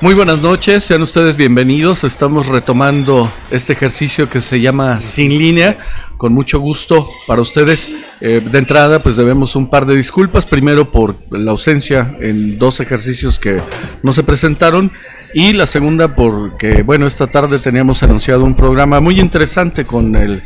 Muy buenas noches, sean ustedes bienvenidos. Estamos retomando este ejercicio que se llama Sin Línea, con mucho gusto para ustedes. De entrada, pues debemos un par de disculpas, primero por la ausencia en dos ejercicios que no se presentaron, y la segunda porque, bueno, esta tarde teníamos anunciado un programa muy interesante con el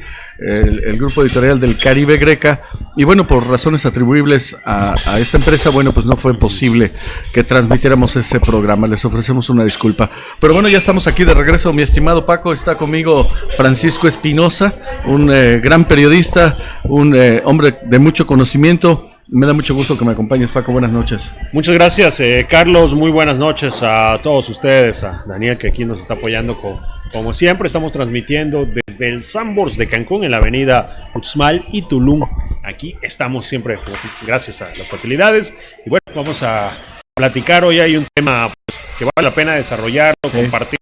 grupo editorial del Caribe Greca, y bueno, por razones atribuibles a esta empresa, bueno, pues no fue posible que transmitiéramos ese programa. Les ofrecemos una disculpa, pero bueno, ya estamos aquí de regreso. Mi estimado Paco, está conmigo Francisco Espinosa, un gran periodista, un hombre de mucho conocimiento. Me da mucho gusto que me acompañes, Paco. Buenas noches. Muchas gracias, Carlos. Muy buenas noches a todos ustedes, a Daniel, que aquí nos está apoyando como siempre. Estamos transmitiendo desde el Sambors de Cancún, en la avenida Uxmal y Tulum. Aquí estamos siempre, pues, gracias a las facilidades. Y bueno, vamos a platicar. Hoy hay un tema, pues, que vale la pena desarrollarlo, compartirlo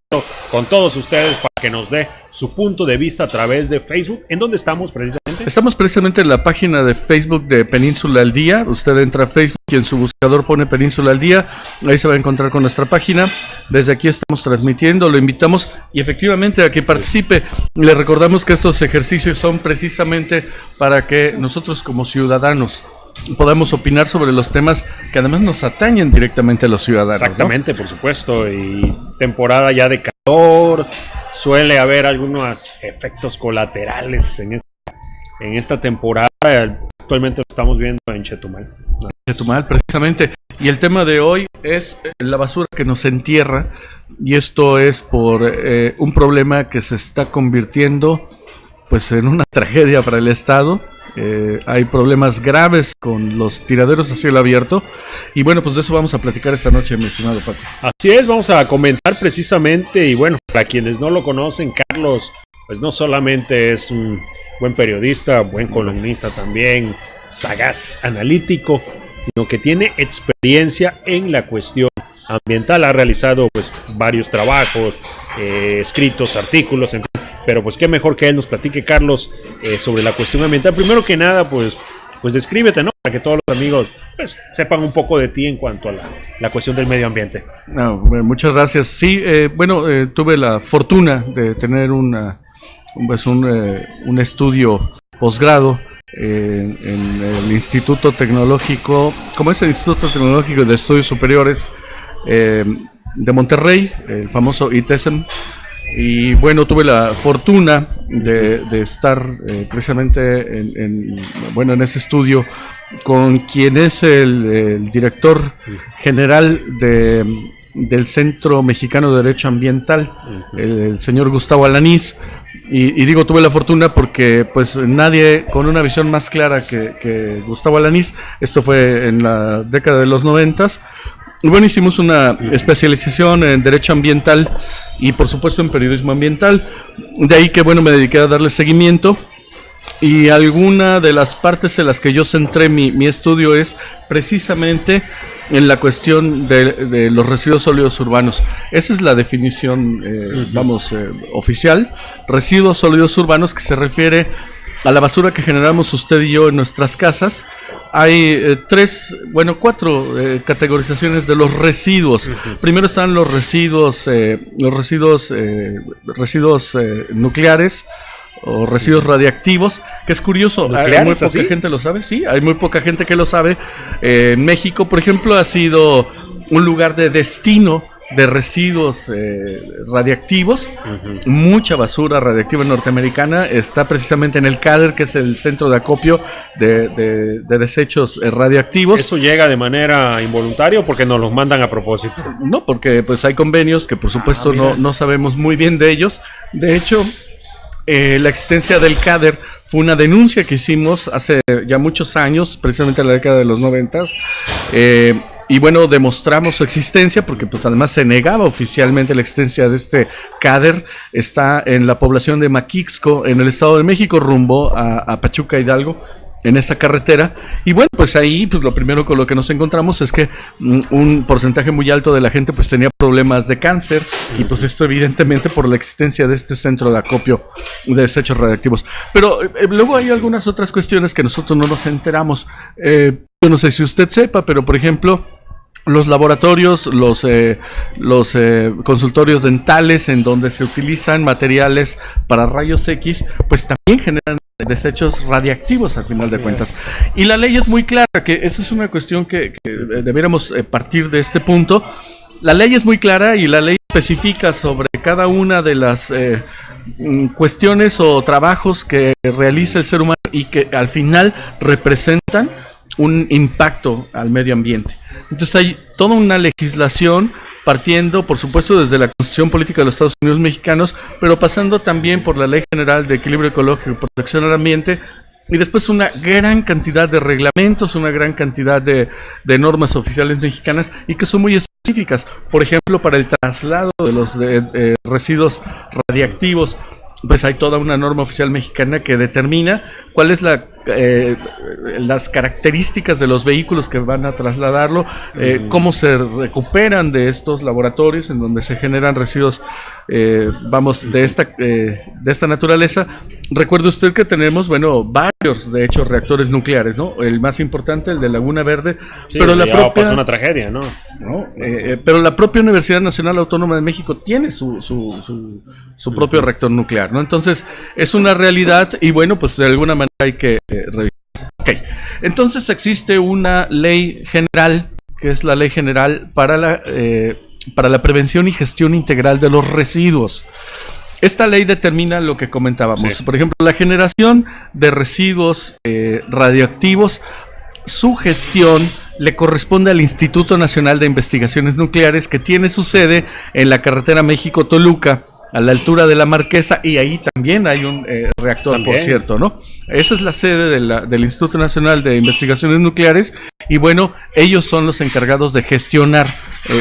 con todos ustedes para que nos dé su punto de vista a través de Facebook. ¿En dónde estamos precisamente? Estamos precisamente en la página de Facebook de Península al Día. Usted entra a Facebook y en su buscador pone Península al Día. Ahí se va a encontrar con nuestra página. Desde aquí estamos transmitiendo, lo invitamos y efectivamente a que participe. Le recordamos que estos ejercicios son precisamente para que nosotros como ciudadanos podamos opinar sobre los temas que además nos atañen directamente a los ciudadanos. Exactamente, ¿no? Por supuesto, y temporada ya de calor, suele haber algunos efectos colaterales en esta temporada. Actualmente lo estamos viendo en Chetumal. Chetumal, precisamente. Y el tema de hoy es la basura que nos entierra, y esto es por un problema que se está convirtiendo pues en una tragedia para el Estado. Hay problemas graves con los tiraderos a cielo abierto, y bueno, pues de eso vamos a platicar esta noche, mi estimado Paco. Así es, vamos a comentar precisamente, y bueno, para quienes no lo conocen, Carlos, pues no solamente es un buen periodista, buen columnista también, sagaz, analítico, sino que tiene experiencia en la cuestión ambiental. Ha realizado pues varios trabajos, escritos, artículos, en fin. Pero pues qué mejor que él nos platique, Carlos, sobre la cuestión ambiental. Primero que nada, pues descríbete, ¿no? Para que todos los amigos pues sepan un poco de ti en cuanto a la cuestión del medio ambiente. No, bueno, muchas gracias. Sí, tuve la fortuna de tener un estudio posgrado en el Instituto Tecnológico, como es el Instituto Tecnológico de Estudios Superiores de Monterrey, el famoso ITESM. Y bueno, tuve la fortuna de estar precisamente en ese estudio con quien es el director general del Centro Mexicano de Derecho Ambiental, el señor Gustavo Alanís. Y digo tuve la fortuna porque pues nadie con una visión más clara que Gustavo Alanís. Esto fue en la década de los 90s. Y bueno, hicimos una especialización en Derecho Ambiental y por supuesto en Periodismo Ambiental. De ahí que bueno, me dediqué a darle seguimiento, y alguna de las partes en las que yo centré mi estudio es precisamente en la cuestión de los residuos sólidos urbanos. Esa es la definición, oficial: residuos sólidos urbanos, que se refiere a la basura que generamos usted y yo en nuestras casas. Hay cuatro categorizaciones de los residuos. Primero están los residuos nucleares o residuos radiactivos, que es curioso, hay muy poca gente lo sabe. Sí, hay muy poca gente que lo sabe. México, por ejemplo, ha sido un lugar de destino de residuos radiactivos. Mucha basura radiactiva norteamericana está precisamente en el CADER, que es el centro de acopio de desechos radiactivos. ¿Eso llega de manera involuntaria o porque nos los mandan a propósito? No, porque pues hay convenios que por supuesto no sabemos muy bien de ellos. De hecho, la existencia del CADER fue una denuncia que hicimos hace ya muchos años, precisamente en la década de los 90s, y bueno, demostramos su existencia porque pues además se negaba oficialmente la existencia de este CADER. Está en la población de Maquixco, en el Estado de México, rumbo a Pachuca, Hidalgo, en esa carretera. Y bueno, pues ahí pues lo primero con lo que nos encontramos es que un porcentaje muy alto de la gente pues tenía problemas de cáncer, y pues esto evidentemente por la existencia de este centro de acopio de desechos radiactivos. Pero luego hay algunas otras cuestiones que nosotros no nos enteramos. Yo no sé si usted sepa, pero por ejemplo, los laboratorios, los consultorios dentales en donde se utilizan materiales para rayos X, pues también generan desechos radiactivos al final de cuentas. Y la ley es muy clara, que esa es una cuestión que debiéramos partir de este punto. La ley es muy clara y la ley especifica sobre cada una de las cuestiones o trabajos que realiza el ser humano y que al final representan un impacto al medio ambiente. Entonces hay toda una legislación partiendo, por supuesto, desde la Constitución Política de los Estados Unidos Mexicanos, pero pasando también por la Ley General de Equilibrio Ecológico y Protección al Ambiente, y después una gran cantidad de reglamentos, una gran cantidad de normas oficiales mexicanas, y que son muy específicas. Por ejemplo, para el traslado de los residuos radiactivos, pues hay toda una norma oficial mexicana que determina cuál es las características de los vehículos que van a trasladarlo, cómo se recuperan de estos laboratorios en donde se generan residuos, de esta naturaleza. Recuerde usted que tenemos, varios, de hecho, reactores nucleares, ¿no? El más importante, el de Laguna Verde, sí, pero la propia pasó una tragedia, ¿no? Pero la propia Universidad Nacional Autónoma de México tiene su propio reactor nuclear, ¿no? Entonces, es una realidad y bueno, pues de alguna manera hay que revisar. Okay. Entonces existe una ley general, que es la Ley General para la Prevención y Gestión Integral de los Residuos. Esta ley determina lo que comentábamos. Sí. Por ejemplo, la generación de residuos radioactivos, su gestión le corresponde al Instituto Nacional de Investigaciones Nucleares, que tiene su sede en la carretera México-Toluca, a la altura de la Marquesa, y ahí también hay un reactor, ¿también? Por cierto, ¿no? Esa es la sede del Instituto Nacional de Investigaciones Nucleares, y bueno, ellos son los encargados de gestionar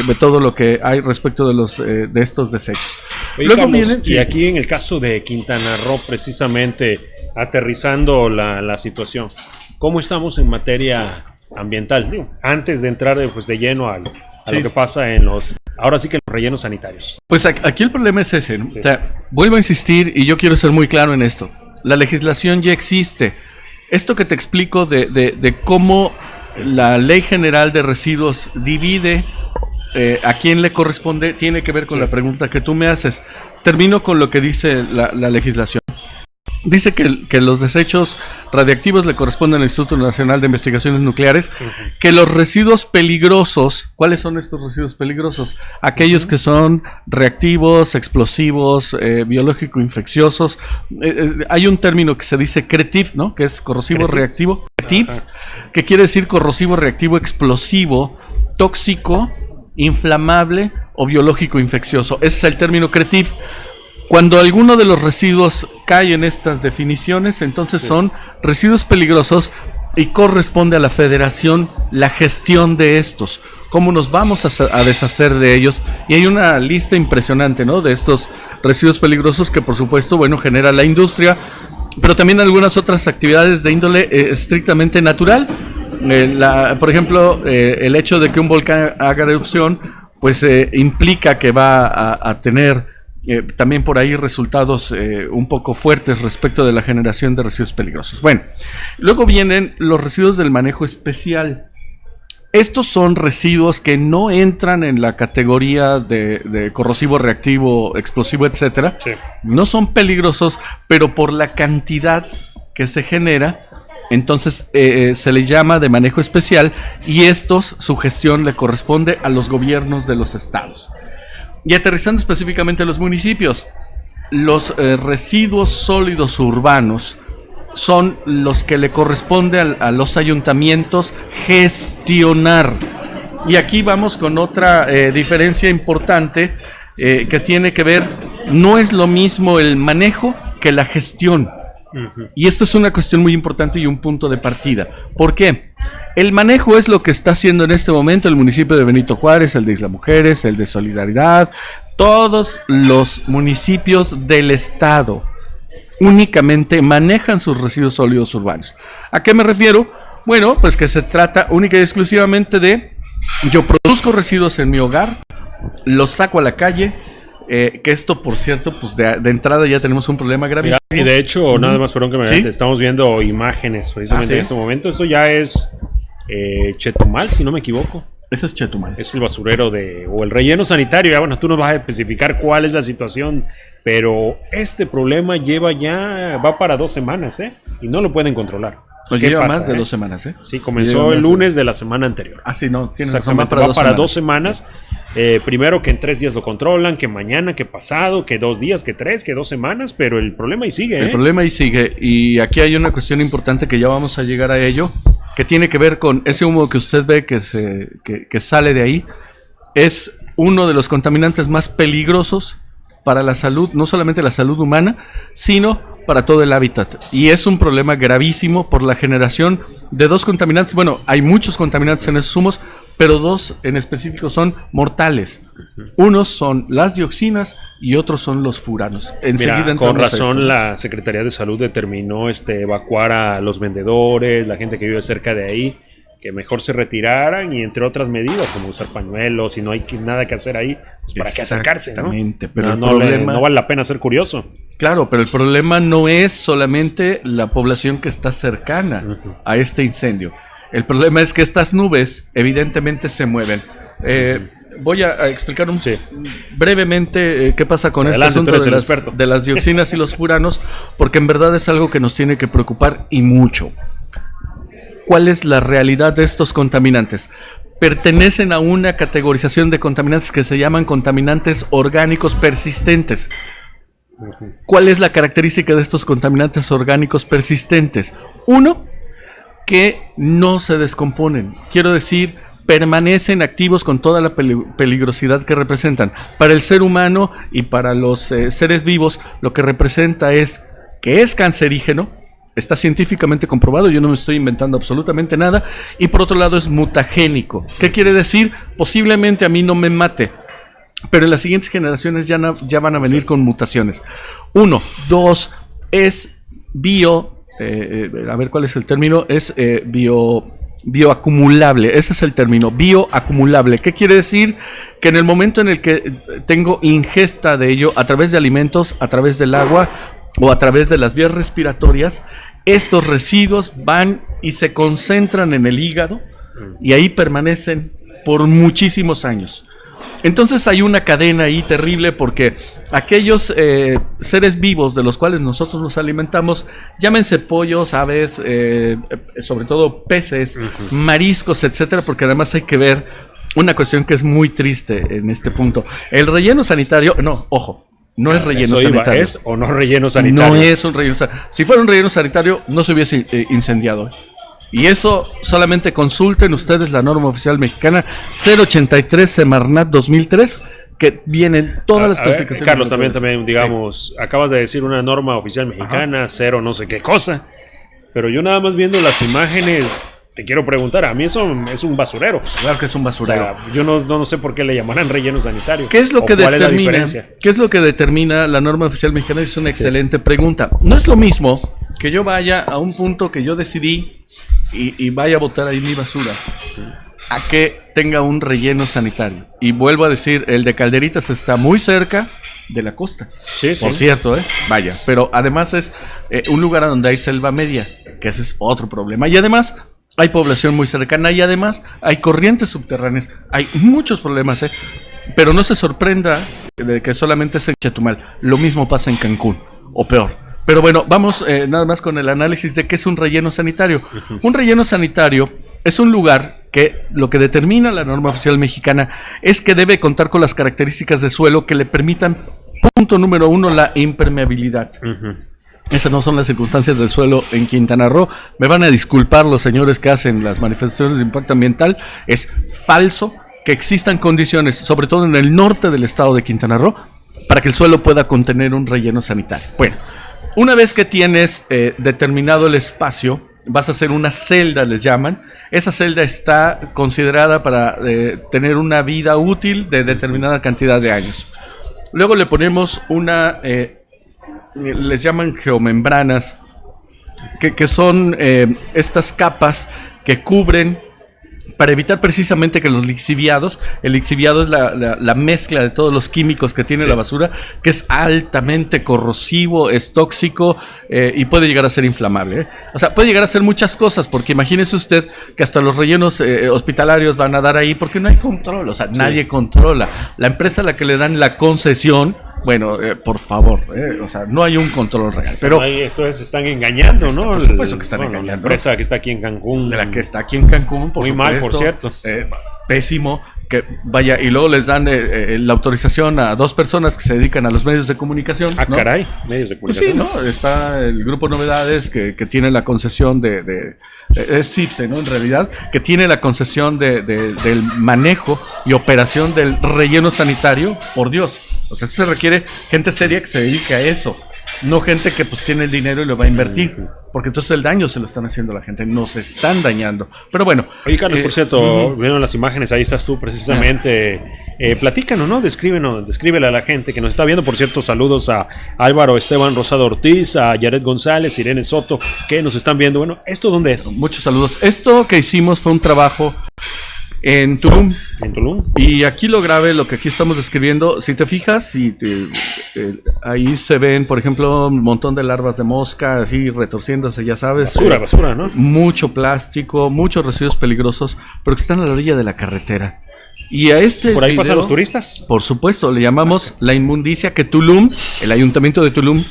de todo lo que hay respecto de estos desechos. Oye, luego Carlos, vienen, y aquí en el caso de Quintana Roo, precisamente aterrizando la situación, ¿cómo estamos en materia ambiental? Antes de entrar de lleno a lo que pasa en ahora sí que los rellenos sanitarios. Pues aquí el problema es ese, ¿no? Sí. O sea, vuelvo a insistir y yo quiero ser muy claro en esto. La legislación ya existe. Esto que te explico de cómo la Ley General de Residuos divide a quién le corresponde, tiene que ver con la pregunta que tú me haces. Termino con lo que dice la legislación. Dice que los desechos radiactivos le corresponden al Instituto Nacional de Investigaciones Nucleares, que los residuos peligrosos, ¿cuáles son estos residuos peligrosos? Aquellos que son reactivos, explosivos, biológico-infecciosos. Hay un término que se dice CRETIV, ¿no? Que es corrosivo reactivo, CRETIV, que quiere decir corrosivo reactivo explosivo, tóxico, inflamable o biológico infeccioso. Ese es el término CRETIV. Cuando alguno de los residuos cae en estas definiciones, entonces son residuos peligrosos y corresponde a la Federación la gestión de estos. ¿Cómo nos vamos a deshacer de ellos? Y hay una lista impresionante, ¿no? De estos residuos peligrosos que por supuesto, genera la industria, pero también algunas otras actividades de índole estrictamente natural. Por ejemplo, el hecho de que un volcán haga erupción, pues implica que va a tener también por ahí resultados un poco fuertes respecto de la generación de residuos peligrosos. Bueno, luego vienen los residuos del manejo especial. Estos son residuos que no entran en la categoría de corrosivo, reactivo, explosivo, etcétera. Sí. No son peligrosos, pero por la cantidad que se genera, entonces se les llama de manejo especial, y su gestión le corresponde a los gobiernos de los estados. Y aterrizando específicamente a los municipios, los residuos sólidos urbanos son los que le corresponde a los ayuntamientos gestionar. Y aquí vamos con otra diferencia importante que tiene que ver, no es lo mismo el manejo que la gestión. Y esto es una cuestión muy importante y un punto de partida. ¿Por qué? El manejo es lo que está haciendo en este momento el municipio de Benito Juárez, el de Isla Mujeres, el de Solidaridad, todos los municipios del estado únicamente manejan sus residuos sólidos urbanos. ¿A qué me refiero? Bueno, pues que se trata única y exclusivamente de yo produzco residuos en mi hogar, los saco a la calle, que esto, por cierto, pues de entrada ya tenemos un problema gravísimo. Y de hecho, nada más, perdón que me ¿Sí? estamos viendo imágenes precisamente en este momento. Eso ya es Chetumal, si no me equivoco. Ese es Chetumal. Es el basurero o el relleno sanitario. Ya, bueno, tú nos vas a especificar cuál es la situación, pero este problema va para 2 semanas, y no lo pueden controlar. Lleva más de 2 semanas, Sí, comenzó el lunes de la semana anterior. Ah, sí, no, tienes razón, va para 2 semanas. Primero que en 3 días lo controlan, que mañana, que pasado, que 2 días, que 3, que 2 semanas, pero el problema ahí sigue. El problema ahí sigue, y aquí hay una cuestión importante que ya vamos a llegar a ello, que tiene que ver con ese humo que usted ve que sale de ahí. Es uno de los contaminantes más peligrosos para la salud, no solamente la salud humana, sino para todo el hábitat. Y es un problema gravísimo por la generación de 2 contaminantes. Bueno, hay muchos contaminantes en esos humos, pero 2 en específico son mortales. Unos son las dioxinas y otros son los furanos. Mira, con razón la Secretaría de Salud determinó evacuar a los vendedores, la gente que vive cerca de ahí, que mejor se retiraran, y entre otras medidas como usar pañuelos, si no hay nada que hacer ahí, pues para qué acercarse, ¿no? Exactamente, pero no vale la pena ser curioso. Claro, pero el problema no es solamente la población que está cercana a este incendio. El problema es que estas nubes evidentemente se mueven. Voy a explicar brevemente qué pasa con este asunto de las dioxinas y los furanos, porque en verdad es algo que nos tiene que preocupar y mucho. ¿Cuál es la realidad de estos contaminantes? Pertenecen a una categorización de contaminantes que se llaman contaminantes orgánicos persistentes. ¿Cuál es la característica de estos contaminantes orgánicos persistentes? Uno, que no se descomponen. Quiero decir, permanecen activos con toda la peligrosidad que representan. Para el ser humano y para los seres vivos, lo que representa es que es cancerígeno. Está científicamente comprobado, yo no me estoy inventando absolutamente nada. Y por otro lado es mutagénico. ¿Qué quiere decir? Posiblemente a mí no me mate, pero en las siguientes generaciones ya van a venir con mutaciones. 1, 2, es a ver cuál es el término, es bioacumulable, ese es el término, bioacumulable. ¿Qué quiere decir? Que en el momento en el que tengo ingesta de ello, a través de alimentos, a través del agua o a través de las vías respiratorias, estos residuos van y se concentran en el hígado y ahí permanecen por muchísimos años. Entonces hay una cadena ahí terrible, porque aquellos seres vivos de los cuales nosotros nos alimentamos, llámense pollos, aves, sobre todo peces, mariscos, etcétera, porque además hay que ver una cuestión que es muy triste en este punto. El relleno sanitario, no es relleno sanitario. ¿Es o no relleno sanitario? No es un relleno sanitario. Si fuera un relleno sanitario, no se hubiese incendiado. Y eso solamente consulten ustedes la norma oficial mexicana 083 Semarnat 2003, que vienen todas las especificaciones. Carlos, también digamos, acabas de decir una norma oficial mexicana, 0 no sé qué cosa, pero yo nada más viendo las imágenes, te quiero preguntar, a mí eso es un basurero. Claro que es un basurero. O sea, yo no sé por qué le llamarán relleno sanitario. ¿Qué es lo que determina? ¿Qué es lo que determina la norma oficial mexicana? Es una excelente pregunta. No es lo mismo que yo vaya a un punto que yo decidí y vaya a botar ahí mi basura, a que tenga un relleno sanitario. Y vuelvo a decir, el de Calderitas está muy cerca de la costa. Por cierto, vaya. Pero además es un lugar donde hay selva media, que ese es otro problema. Y además hay población muy cercana, y además hay corrientes subterráneas. Hay muchos problemas, pero no se sorprenda de que solamente es en Chetumal. Lo mismo pasa en Cancún, o peor. Pero bueno, vamos nada más con el análisis de qué es un relleno sanitario. Un relleno sanitario es un lugar que lo que determina la norma oficial mexicana es que debe contar con las características de suelo que le permitan, punto número 1, la impermeabilidad. Esas no son las circunstancias del suelo en Quintana Roo. Me van a disculpar los señores que hacen las manifestaciones de impacto ambiental. Es falso que existan condiciones, sobre todo en el norte del estado de Quintana Roo, para que el suelo pueda contener un relleno sanitario. Bueno, una vez que tienes determinado el espacio, vas a hacer una celda, les llaman. Esa celda está considerada para tener una vida útil de determinada cantidad de años. Luego le ponemos les llaman geomembranas, que son estas capas que cubren para evitar precisamente que los lixiviados, el lixiviado es la mezcla de todos los químicos que tiene la basura, que es altamente corrosivo, es tóxico y puede llegar a ser inflamable. O sea, puede llegar a ser muchas cosas, porque imagínese usted que hasta los rellenos hospitalarios van a dar ahí porque no hay control, o sea, nadie controla. La empresa a la que le dan la concesión, bueno, por favor, o sea, no hay un control real. Pero estos están engañando, ¿no? Por supuesto que están engañando. La empresa que está aquí en Cancún. De la que está aquí en Cancún, por muy supuesto. mal, por cierto. Pésimo, que vaya, y luego les dan la autorización a 2 personas que se dedican a los medios de comunicación. Ah, ¿no? caray, medios de comunicación. Pues sí, ¿no? Está el Grupo Novedades que tiene la concesión es CIPSE, ¿no? En realidad, que tiene la concesión del manejo y operación del relleno sanitario, por Dios. O sea, se requiere gente seria que se dedique a eso, no gente que pues tiene el dinero y lo va a invertir, porque entonces el daño se lo están haciendo a la gente, nos están dañando. Pero bueno. Oye, Carlos, por cierto, vieron las imágenes, ahí estás tú precisamente. Platícanos, ¿no? Descríbele a la gente que nos está viendo. Por cierto, saludos a Álvaro Esteban Rosado Ortiz, a Yaret González, Irene Soto, que nos están viendo. Bueno, ¿esto dónde es? Muchos saludos. Esto que hicimos fue un trabajo en Tulum. En Tulum. Y aquí lo grave, lo que aquí estamos describiendo, si te fijas, ahí se ven, por ejemplo, un montón de larvas de mosca, así retorciéndose, ya sabes. Basura, ¿no? Mucho plástico, muchos residuos peligrosos, pero que están a la orilla de la carretera. Y a ¿Por ahí pasan los turistas? Por supuesto, le llamamos la inmundicia que Tulum, el ayuntamiento de Tulum,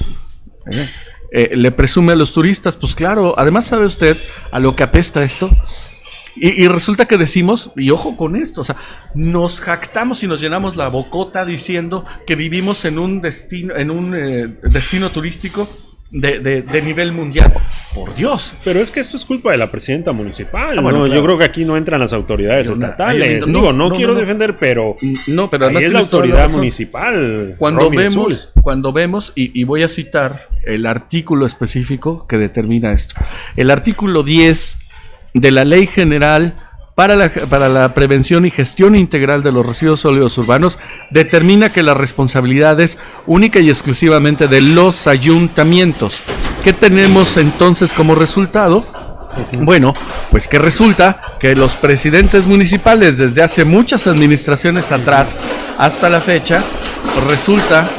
le presume a los turistas. Pues claro, además, ¿sabe usted a lo que apesta esto? Y resulta que decimos, y ojo con esto, o sea, nos jactamos y nos llenamos la bocota diciendo que vivimos en un destino turístico de nivel mundial. Por Dios. Pero es que esto es culpa de la presidenta municipal. Bueno, ¿no? claro. Yo creo que aquí no entran las autoridades estatales. No quiero defender, pero además es la autoridad municipal. Cuando vemos, y voy a citar el artículo específico que determina esto. El artículo 10 de la Ley General para la Prevención y Gestión Integral de los Residuos Sólidos Urbanos determina que la responsabilidad es única y exclusivamente de los ayuntamientos. ¿Qué tenemos entonces como resultado? Bueno, pues que resulta que los presidentes municipales desde hace muchas administraciones atrás hasta la fecha, resulta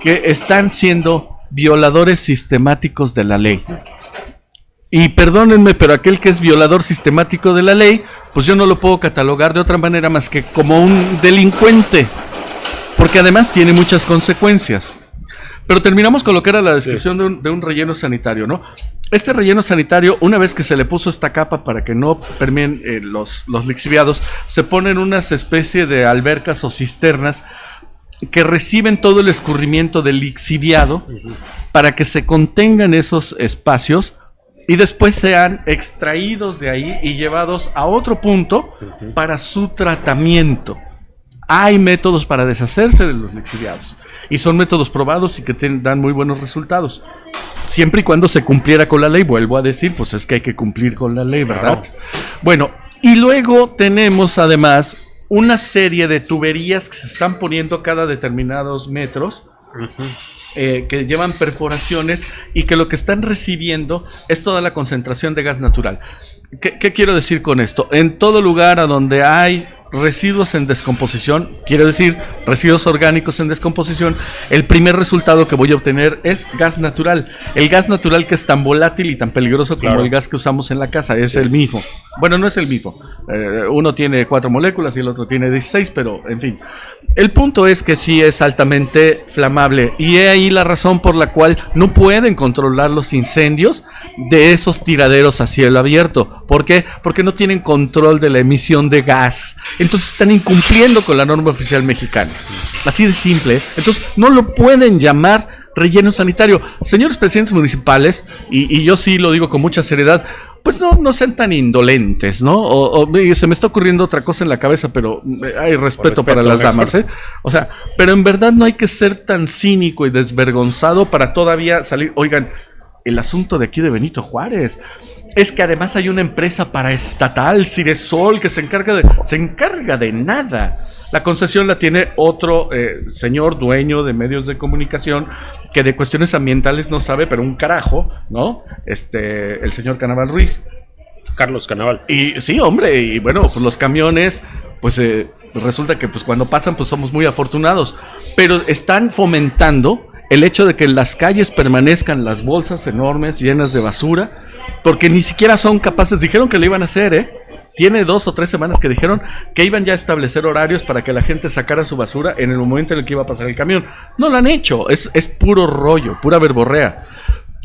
que están siendo violadores sistemáticos de la ley. Y perdónenme, pero aquel que es violador sistemático de la ley, pues yo no lo puedo catalogar de otra manera más que como un delincuente, porque además tiene muchas consecuencias. Pero terminamos con lo que era la descripción de un relleno sanitario, ¿no? Este relleno sanitario, una vez que se le puso esta capa para que no permeen los lixiviados, se ponen unas especies de albercas o cisternas que reciben todo el escurrimiento del lixiviado para que se contengan esos espacios y después sean extraídos de ahí y llevados a otro punto para su tratamiento. Hay métodos para deshacerse de los lixiviados y son métodos probados y que dan muy buenos resultados. Siempre y cuando se cumpliera con la ley, vuelvo a decir, pues es que hay que cumplir con la ley, ¿verdad? Claro. Bueno, y luego tenemos además una serie de tuberías que se están poniendo cada determinados metros. Que llevan perforaciones y que lo que están recibiendo es toda la concentración de gas natural. ¿Qué quiero decir con esto? En todo lugar a donde hay residuos en descomposición, quiere decir residuos orgánicos en descomposición, el primer resultado que voy a obtener es gas natural. El gas natural que es tan volátil y tan peligroso como el gas que usamos en la casa, es el mismo. Bueno, no es el mismo. Uno tiene 4 moléculas y el otro tiene 16, pero en fin. El punto es que sí es altamente flamable y he ahí la razón por la cual no pueden controlar los incendios de esos tiraderos a cielo abierto. ¿Por qué? Porque no tienen control de la emisión de gas. Entonces están incumpliendo con la norma oficial mexicana. Así de simple. Entonces no lo pueden llamar relleno sanitario. Señores presidentes municipales, y yo sí lo digo con mucha seriedad, pues no sean tan indolentes, ¿no? Se me está ocurriendo otra cosa en la cabeza, pero hay respeto para las damas, ¿eh? O sea, pero en verdad no hay que ser tan cínico y desvergonzado para todavía salir. Oigan, el asunto de aquí de Benito Juárez. Es que además hay una empresa paraestatal, Ciresol, que se encarga de nada. La concesión la tiene otro señor dueño de medios de comunicación que de cuestiones ambientales no sabe, pero un carajo, ¿no? El señor Canaval Ruiz. Carlos Canaval. Y sí, hombre, y bueno, pues los camiones, pues resulta que pues cuando pasan, pues somos muy afortunados. Pero están fomentando el hecho de que en las calles permanezcan las bolsas enormes llenas de basura, porque ni siquiera son capaces, dijeron que lo iban a hacer, Tiene 2 o 3 semanas que dijeron que iban ya a establecer horarios para que la gente sacara su basura en el momento en el que iba a pasar el camión. No lo han hecho, es puro rollo, pura verborrea.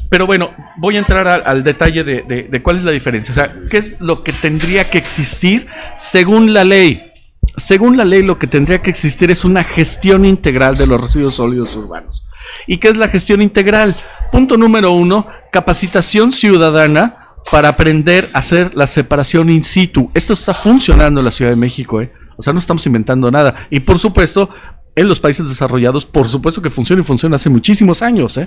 Pero bueno, voy a entrar al detalle de cuál es la diferencia. O sea, ¿qué es lo que tendría que existir según la ley? Según la ley, lo que tendría que existir es una gestión integral de los residuos sólidos urbanos. ¿Y qué es la gestión integral? Punto número 1, capacitación ciudadana para aprender a hacer la separación in situ. Esto está funcionando en la Ciudad de México, O sea, no estamos inventando nada. Y por supuesto, en los países desarrollados, por supuesto que funciona y funciona hace muchísimos años,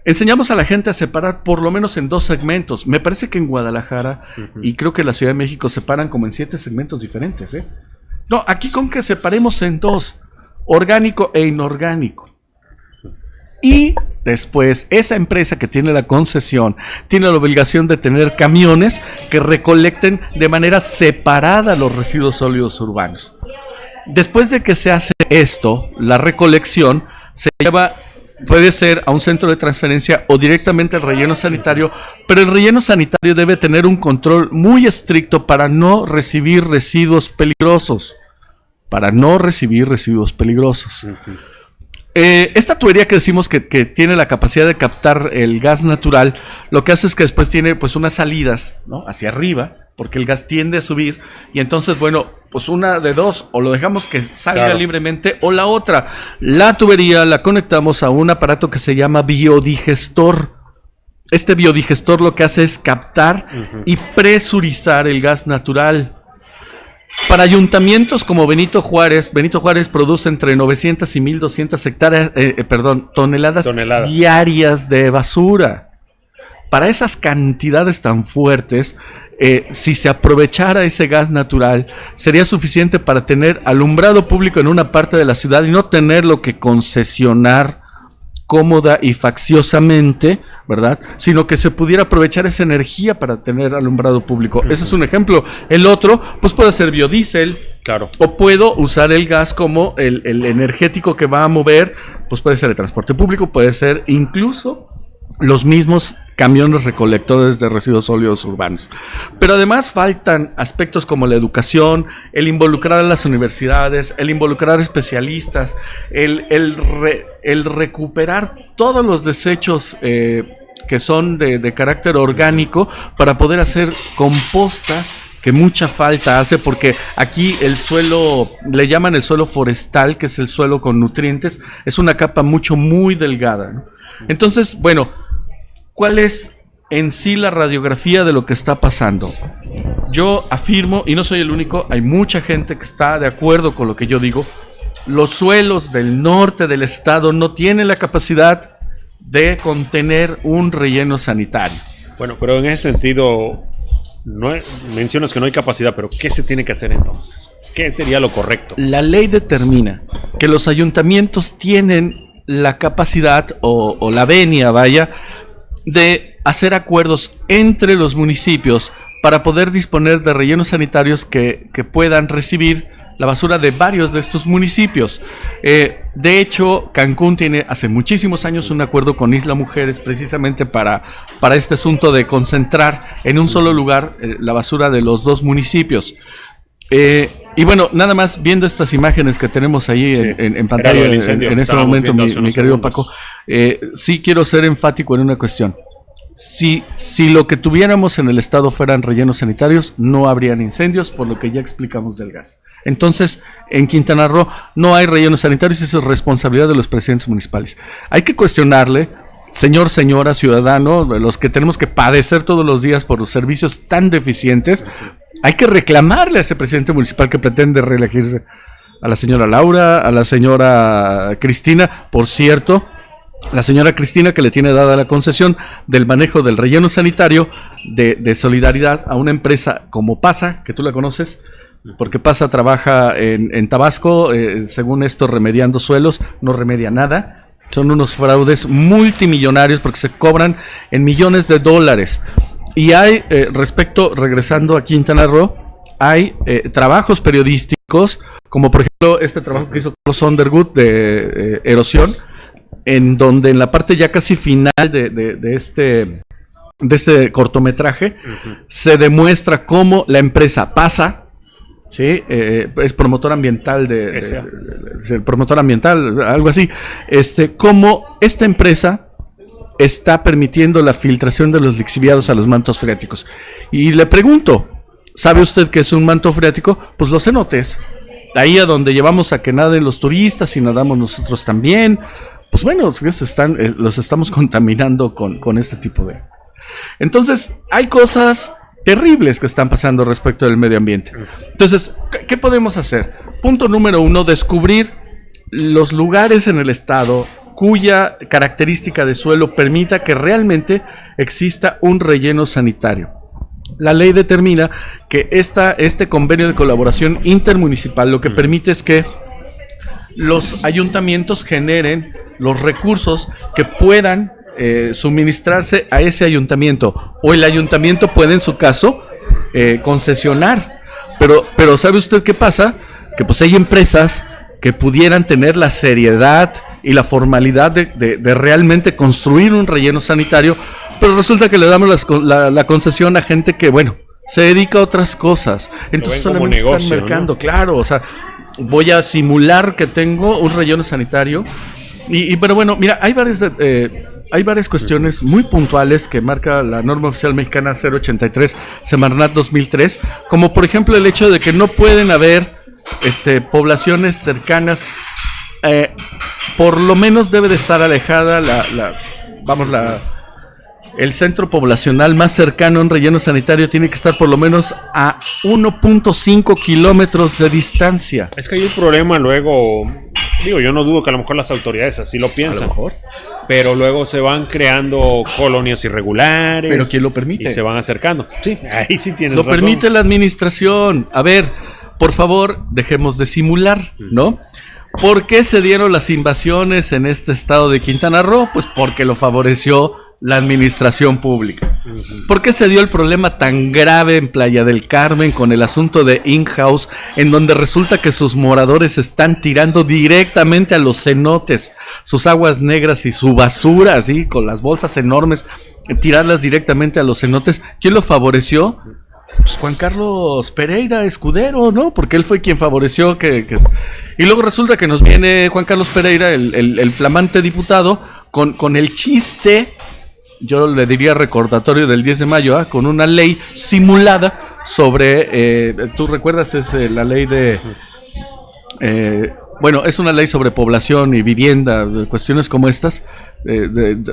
Enseñamos a la gente a separar por lo menos en 2 segmentos. Me parece que en Guadalajara y creo que en la Ciudad de México separan como en 7 segmentos diferentes, No, aquí con que separemos en 2, orgánico e inorgánico. Y después, esa empresa que tiene la concesión tiene la obligación de tener camiones que recolecten de manera separada los residuos sólidos urbanos. Después de que se hace esto, la recolección se lleva, puede ser a un centro de transferencia o directamente al relleno sanitario, pero el relleno sanitario debe tener un control muy estricto para no recibir residuos peligrosos. Esta tubería que decimos que tiene la capacidad de captar el gas natural, lo que hace es que después tiene pues unas salidas, ¿no?, hacia arriba, porque el gas tiende a subir, y entonces, bueno, pues una de dos, o lo dejamos que salga libremente, o la otra, la tubería la conectamos a un aparato que se llama biodigestor. Este biodigestor lo que hace es captar y presurizar el gas natural. Para ayuntamientos como Benito Juárez produce entre 900 y 1200 toneladas diarias de basura. Para esas cantidades tan fuertes, si se aprovechara ese gas natural, sería suficiente para tener alumbrado público en una parte de la ciudad y no tenerlo que concesionar cómoda y facciosamente, ¿verdad? Sino que se pudiera aprovechar esa energía para tener alumbrado público. Ese es un ejemplo. El otro, pues puede ser biodiesel. Claro. O puedo usar el gas como el energético que va a mover, pues puede ser el transporte público, puede ser incluso los mismos camiones recolectores de residuos sólidos urbanos. Pero además faltan aspectos como la educación, el involucrar a las universidades, el involucrar especialistas, el recuperar todos los desechos que son de carácter orgánico para poder hacer composta, que mucha falta hace, porque aquí el suelo, le llaman el suelo forestal, que es el suelo con nutrientes, es una capa muy delgada, ¿no? Entonces, bueno, ¿cuál es en sí la radiografía de lo que está pasando? Yo afirmo, y no soy el único, hay mucha gente que está de acuerdo con lo que yo digo, los suelos del norte del estado no tienen la capacidad de contener un relleno sanitario. Bueno, pero en ese sentido, mencionas que no hay capacidad, pero ¿qué se tiene que hacer entonces? ¿Qué sería lo correcto? La ley determina que los ayuntamientos tienen la capacidad o la venia, de hacer acuerdos entre los municipios para poder disponer de rellenos sanitarios que puedan recibir la basura de varios de estos municipios. De hecho, Cancún tiene hace muchísimos años un acuerdo con Isla Mujeres precisamente para este asunto de concentrar en un solo lugar la basura de los 2 municipios. Y bueno, nada más viendo estas imágenes que tenemos ahí en pantalla en ese momento, mi querido Paco, sí quiero ser enfático en una cuestión. Si lo que tuviéramos en el estado fueran rellenos sanitarios, no habrían incendios, por lo que ya explicamos del gas. Entonces, en Quintana Roo no hay rellenos sanitarios, eso es responsabilidad de los presidentes municipales. Hay que cuestionarle, señor, señora, ciudadano, los que tenemos que padecer todos los días por los servicios tan deficientes. Hay que reclamarle a ese presidente municipal que pretende reelegirse, a la señora Laura, a la señora Cristina. Por cierto, la señora Cristina, que le tiene dada la concesión del manejo del relleno sanitario de Solidaridad a una empresa como PASA, que tú la conoces, porque PASA trabaja en Tabasco, según esto remediando suelos, no remedia nada. Son unos fraudes multimillonarios porque se cobran en millones de dólares. Y hay, regresando a Quintana Roo, hay trabajos periodísticos, como por ejemplo este trabajo que hizo Carlos Underwood de erosión, en donde en la parte ya casi final de este cortometraje se demuestra cómo la empresa PASA, ¿sí? Es promotor ambiental promotor ambiental, algo así, cómo esta empresa está permitiendo la filtración de los lixiviados a los mantos freáticos. Y le pregunto, ¿sabe usted qué es un manto freático? Pues los cenotes, ahí a donde llevamos a que naden los turistas y nadamos nosotros también. Pues bueno, los estamos contaminando con este tipo de... Entonces, hay cosas terribles que están pasando respecto del medio ambiente. Entonces, ¿qué podemos hacer? Punto número 1, descubrir los lugares en el estado cuya característica de suelo permita que realmente exista un relleno sanitario. La ley determina que este convenio de colaboración intermunicipal lo que permite es que los ayuntamientos generen los recursos que puedan suministrarse a ese ayuntamiento, o el ayuntamiento puede en su caso concesionar, pero ¿sabe usted qué pasa? Que pues hay empresas que pudieran tener la seriedad y la formalidad de realmente construir un relleno sanitario, pero resulta que le damos la concesión a gente que, bueno, se dedica a otras cosas, entonces solamente negocio, están mercando, ¿no? Claro, o sea, voy a simular que tengo un relleno sanitario, pero bueno, mira, hay varias cuestiones muy puntuales que marca la norma oficial mexicana 083 Semarnat 2003, como por ejemplo el hecho de que no pueden haber poblaciones cercanas, por lo menos debe de estar alejada el centro poblacional más cercano a un relleno sanitario tiene que estar por lo menos a 1.5 kilómetros de distancia. Es que hay un problema luego, yo no dudo que a lo mejor las autoridades así lo piensan, a lo mejor, pero luego se van creando colonias irregulares. ¿Pero quién lo permite? Y se van acercando. Sí, ahí sí tienes razón. Lo permite la administración. A ver, por favor, dejemos de simular, ¿no? ¿Por qué se dieron las invasiones en este estado de Quintana Roo? Pues porque lo favoreció la administración pública. ¿Por qué se dio el problema tan grave en Playa del Carmen con el asunto de in-house, en donde resulta que sus moradores están tirando directamente a los cenotes sus aguas negras y su basura, así, con las bolsas enormes, tirarlas directamente a los cenotes? ¿Quién lo favoreció? Pues Juan Carlos Pereira Escudero, ¿no? Porque él fue quien favoreció Y luego resulta que nos viene Juan Carlos Pereira, el flamante diputado, con el chiste, yo le diría recordatorio del 10 de mayo, con una ley simulada sobre, ¿tú recuerdas? Es la ley de... es una ley sobre población y vivienda, cuestiones como estas,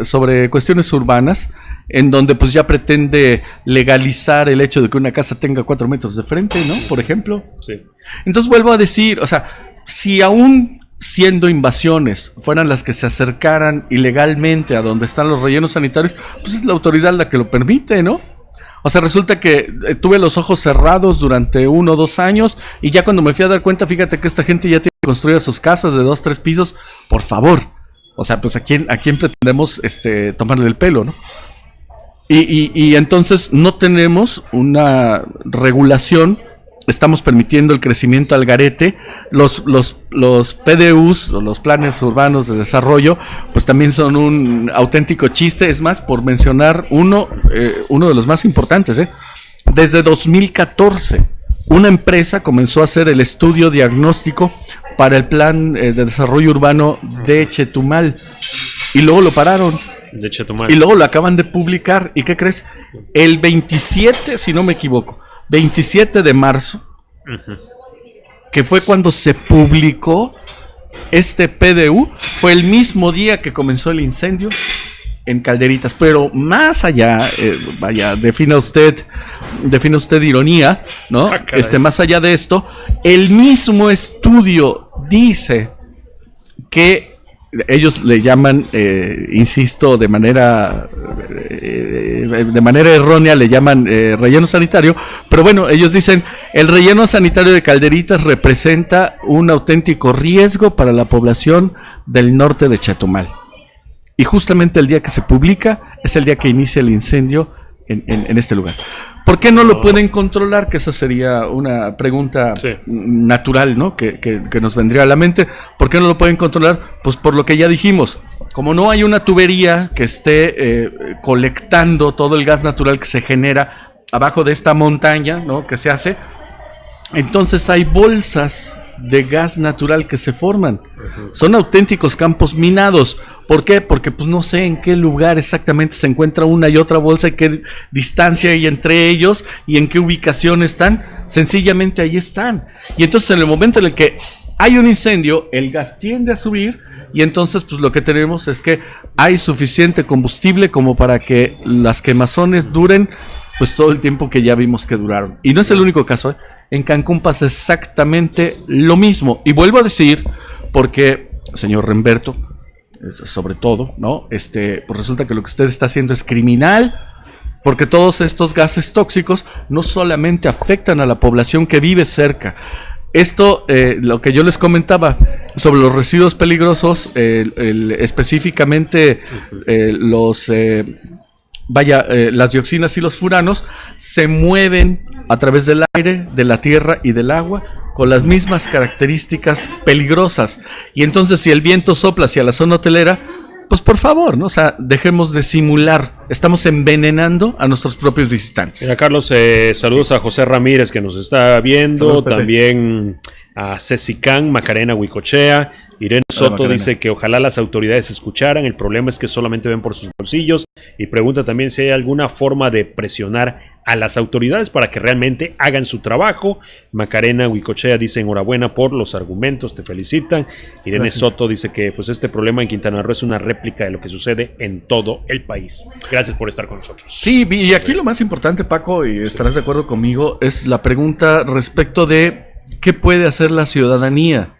sobre cuestiones urbanas, en donde pues ya pretende legalizar el hecho de que una casa tenga 4 metros de frente, ¿no? Por ejemplo. Sí. Entonces vuelvo a decir, o sea, si aún siendo invasiones fueran las que se acercaran ilegalmente a donde están los rellenos sanitarios, pues es la autoridad la que lo permite, ¿no? O sea, resulta que tuve los ojos cerrados durante 1 o 2 años y ya cuando me fui a dar cuenta, fíjate que esta gente ya tiene construidas sus casas de 2, 3 pisos, por favor. O sea, pues ¿a quién pretendemos tomarle el pelo, no? Y entonces no tenemos una regulación, estamos permitiendo el crecimiento al garete. Los PDUs, o los planes urbanos de desarrollo, pues también son un auténtico chiste. Es más, por mencionar uno de los más importantes, desde 2014, una empresa comenzó a hacer el estudio diagnóstico para el plan de desarrollo urbano de Chetumal, y luego lo pararon. De Chetumal. Y luego lo acaban de publicar. ¿Y qué crees? El 27, si no me equivoco, 27 de marzo, que fue cuando se publicó este PDU, fue el mismo día que comenzó el incendio en Calderitas. Pero más allá, defina usted ironía, ¿no? Más allá de esto, el mismo estudio dice que ellos le llaman, insisto, de manera errónea, le llaman relleno sanitario, pero bueno, ellos dicen, el relleno sanitario de Calderitas representa un auténtico riesgo para la población del norte de Chetumal. Y justamente el día que se publica es el día que inicia el incendio en este lugar. ¿Por qué no lo pueden controlar? Que esa sería una pregunta natural, ¿no? Que nos vendría a la mente. ¿Por qué no lo pueden controlar? Pues por lo que ya dijimos. Como no hay una tubería que esté colectando todo el gas natural que se genera abajo de esta montaña, ¿no? Que se hace, entonces hay bolsas de gas natural que se forman. Son auténticos campos minados. ¿Por qué? Porque pues no sé en qué lugar exactamente se encuentra una y otra bolsa, y qué distancia hay entre ellos y en qué ubicación están. Sencillamente ahí están. Y entonces en el momento en el que hay un incendio, el gas tiende a subir, y entonces pues lo que tenemos es que hay suficiente combustible como para que las quemazones duren pues todo el tiempo que ya vimos que duraron. Y no es el único caso, ¿eh? En Cancún pasa exactamente lo mismo. Y vuelvo a decir, porque, señor Remberto, sobre todo, ¿no? Pues resulta que lo que usted está haciendo es criminal, porque todos estos gases tóxicos no solamente afectan a la población que vive cerca. Esto, lo que yo les comentaba sobre los residuos peligrosos, específicamente las dioxinas y los furanos se mueven a través del aire, de la tierra y del agua con las mismas características peligrosas. Y entonces si el viento sopla hacia la zona hotelera, pues por favor, ¿no? O sea, dejemos de simular. Estamos envenenando a nuestros propios visitantes. Mira, Carlos, saludos a José Ramírez que nos está viendo. Saludos, también a Ceci Can, Macarena Huicochea. Irene Soto dice que ojalá las autoridades escucharan. El problema es que solamente ven por sus bolsillos. Y pregunta también si hay alguna forma de presionar a las autoridades para que realmente hagan su trabajo. Macarena Huicochea dice enhorabuena por los argumentos, te felicitan. Irene Gracias. Soto dice que pues este problema en Quintana Roo es una réplica de lo que sucede en todo el país. Gracias por estar con nosotros. Sí, y aquí lo más importante, Paco, y estarás de acuerdo conmigo, es la pregunta respecto de ¿qué puede hacer la ciudadanía?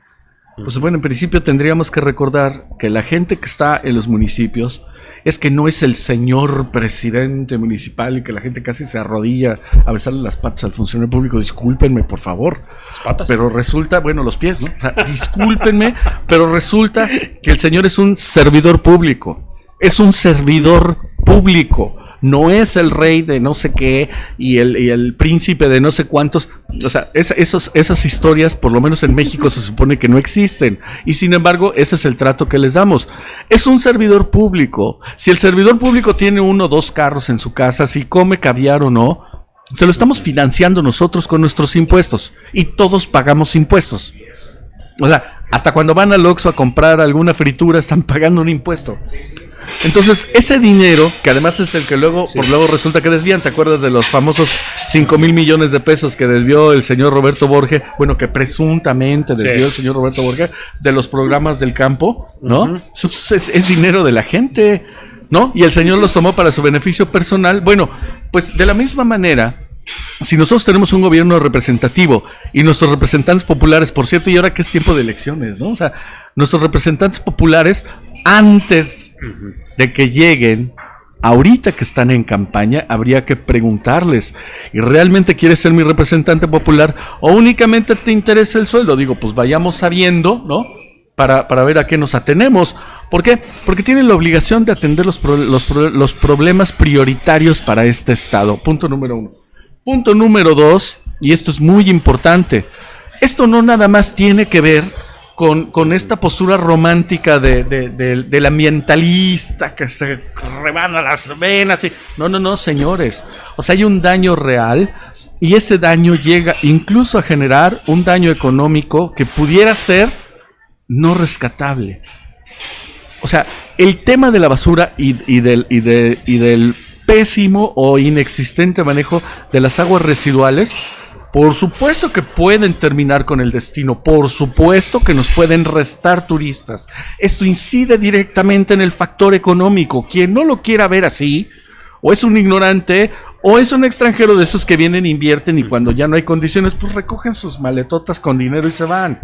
Pues bueno, en principio tendríamos que recordar que la gente que está en los municipios es que no es el señor presidente municipal y que la gente casi se arrodilla a besarle las patas al funcionario público. Discúlpenme, por favor. Las patas. Pero resulta, bueno, los pies, ¿no? O sea, discúlpenme, pero resulta que el señor es un servidor público. Es un servidor público. No es el rey de no sé qué y el príncipe de no sé cuántos. O sea, esas historias, por lo menos en México, se supone que no existen. Y sin embargo, ese es el trato que les damos. Es un servidor público. Si el servidor público tiene 1 o 2 carros en su casa, si come caviar o no, se lo estamos financiando nosotros con nuestros impuestos. Y todos pagamos impuestos. O sea, hasta cuando van al Oxxo a comprar alguna fritura, están pagando un impuesto. Entonces, ese dinero, que además es el que luego resulta que desvían, ¿te acuerdas de los famosos 5,000 millones de pesos que desvió el señor Roberto Borge? Bueno, que presuntamente desvió el señor Roberto Borge de los programas del campo, ¿no? Es dinero de la gente, ¿no? Y el señor los tomó para su beneficio personal. Bueno, pues de la misma manera, si nosotros tenemos un gobierno representativo y nuestros representantes populares, por cierto, y ahora que es tiempo de elecciones, ¿no? O sea, nuestros representantes populares, antes de que lleguen, ahorita que están en campaña, habría que preguntarles, ¿y realmente quieres ser mi representante popular o únicamente te interesa el sueldo? Digo, pues vayamos sabiendo, ¿no? Para ver a qué nos atenemos. ¿Por qué? Porque tienen la obligación de atender los problemas prioritarios para este estado. Punto número 1. Punto número 2, y esto es muy importante, esto no nada más tiene que ver con esta postura romántica del ambientalista que se rebana las venas. No, señores. O sea, hay un daño real y ese daño llega incluso a generar un daño económico que pudiera ser no rescatable. O sea, el tema de la basura y del pésimo o inexistente manejo de las aguas residuales, por supuesto que pueden terminar con el destino, por supuesto que nos pueden restar turistas. Esto incide directamente en el factor económico. Quien no lo quiera ver así, o es un ignorante, o es un extranjero de esos que vienen, invierten y cuando ya no hay condiciones, pues recogen sus maletotas con dinero y se van.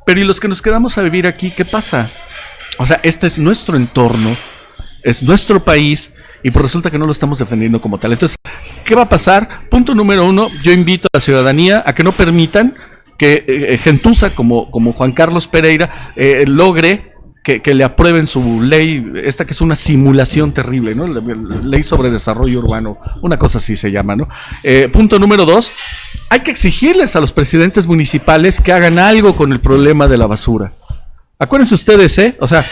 Pero ¿y los que nos quedamos a vivir aquí, qué pasa? O sea, este es nuestro entorno, es nuestro país, y pues resulta que no lo estamos defendiendo como tal. Entonces, ¿qué va a pasar? Punto número 1, yo invito a la ciudadanía a que no permitan que gentuza como Juan Carlos Pereira logre que le aprueben su ley, esta que es una simulación terrible, ¿no? Ley sobre desarrollo urbano, una cosa así se llama, ¿no? Punto número 2, hay que exigirles a los presidentes municipales que hagan algo con el problema de la basura. Acuérdense ustedes, o sea,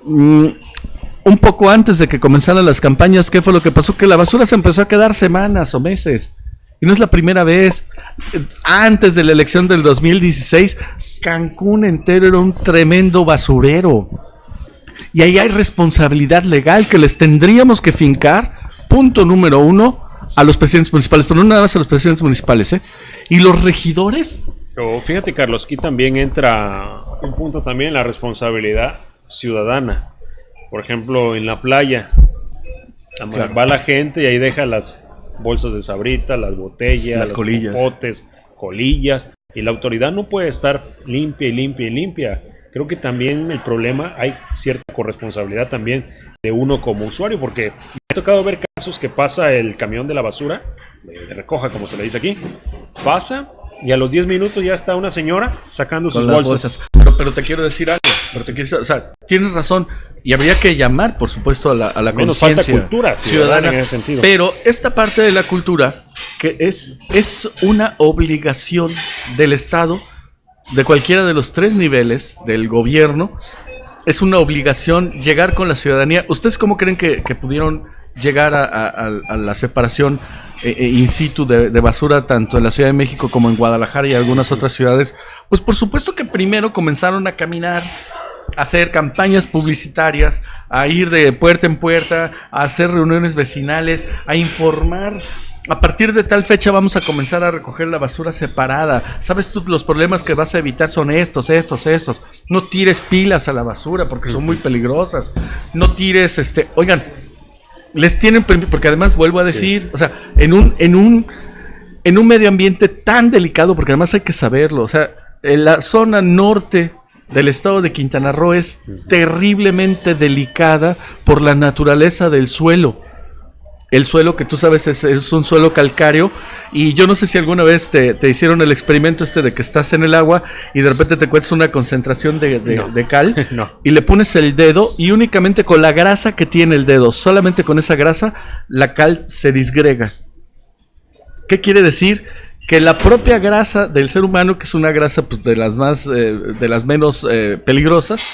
un poco antes de que comenzaran las campañas, ¿qué fue lo que pasó? Que la basura se empezó a quedar semanas o meses. Y no es la primera vez. Antes de la elección del 2016, Cancún entero era un tremendo basurero. Y ahí hay responsabilidad legal que les tendríamos que fincar, punto número 1, a los presidentes municipales, pero no nada más a los presidentes municipales, y los regidores. Pero fíjate, Carlos, aquí también entra un punto también, la responsabilidad ciudadana. Por ejemplo, en la playa, claro, va la gente y ahí deja las bolsas de sabrita, las botellas, las colillas, los popotes, colillas, y la autoridad no puede estar limpia y limpia y limpia. Creo que también el problema, hay cierta corresponsabilidad también de uno como usuario, porque me ha tocado ver casos que pasa el camión de la basura, de recoja como se le dice aquí, pasa y a los 10 minutos ya está una señora sacando sus bolsas. Pero te quiero decir algo, o sea, tienes razón, y habría que llamar, por supuesto, a la conciencia ciudadana en ese sentido. Pero esta parte de la cultura, que es una obligación del Estado, de cualquiera de los 3 niveles del gobierno, es una obligación llegar con la ciudadanía. ¿Ustedes cómo creen que pudieron llegar a la separación in situ de basura tanto en la Ciudad de México como en Guadalajara y algunas otras ciudades? Pues por supuesto que primero comenzaron a caminar, a hacer campañas publicitarias, a ir de puerta en puerta, a hacer reuniones vecinales, a informar. A partir de tal fecha vamos a comenzar a recoger la basura separada. ¿Sabes tú? Los problemas que vas a evitar son estos. No tires pilas a la basura porque son muy peligrosas. No tires, oigan, les tienen permiso, porque además vuelvo a decir, o sea, en un medio ambiente tan delicado, porque además hay que saberlo, o sea, en la zona norte del estado de Quintana Roo es terriblemente delicada por la naturaleza del suelo. El suelo, que tú sabes, es un suelo calcáreo, y yo no sé si alguna vez te hicieron el experimento de que estás en el agua y de repente te encuentras una concentración de cal, no, y le pones el dedo y únicamente con la grasa que tiene el dedo, solamente con esa grasa, la cal se disgrega. ¿Qué quiere decir? Que la propia grasa del ser humano, que es una grasa pues de las menos peligrosas,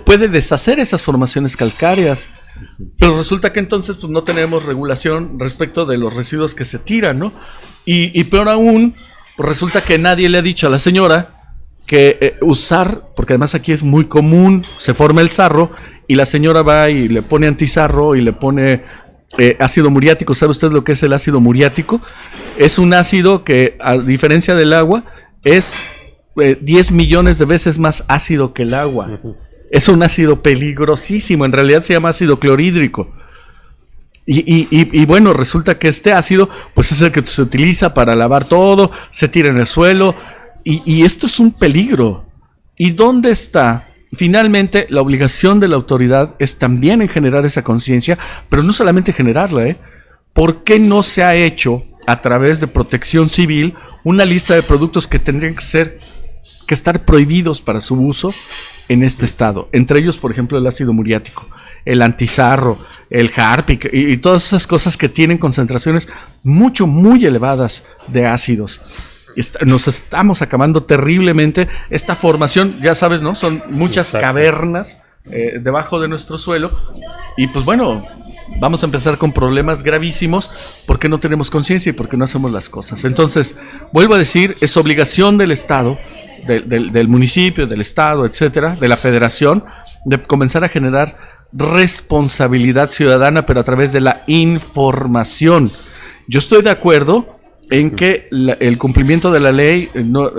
puede deshacer esas formaciones calcáreas. Pero resulta que entonces pues no tenemos regulación respecto de los residuos que se tiran, ¿no? Y peor aún, pues resulta que nadie le ha dicho a la señora que usar, porque además aquí es muy común, se forma el sarro y la señora va y le pone antizarro y le pone ácido muriático. ¿Sabe usted lo que es el ácido muriático? Es un ácido que, a diferencia del agua, es 10 millones de veces más ácido que el agua. Es un ácido peligrosísimo, en realidad se llama ácido clorhídrico. Y bueno, resulta que este ácido pues es el que se utiliza para lavar todo, se tira en el suelo, y esto es un peligro. ¿Y dónde está? Finalmente, la obligación de la autoridad es también en generar esa conciencia, pero no solamente generarla, ¿Por qué no se ha hecho a través de Protección Civil una lista de productos que tendrían que estar prohibidos para su uso en este estado? Entre ellos, por ejemplo, el ácido muriático, el antizarro, el Harpic y todas esas cosas que tienen concentraciones muy elevadas de ácidos. Nos estamos acabando terriblemente esta formación, ya sabes, ¿no? Son muchas cavernas debajo de nuestro suelo, y pues bueno, vamos a empezar con problemas gravísimos porque no tenemos conciencia y porque no hacemos las cosas. Entonces, vuelvo a decir, es obligación del Estado, del municipio, del Estado, etcétera, de la Federación, de comenzar a generar responsabilidad ciudadana, pero a través de la información. Yo estoy de acuerdo en que el cumplimiento de la ley,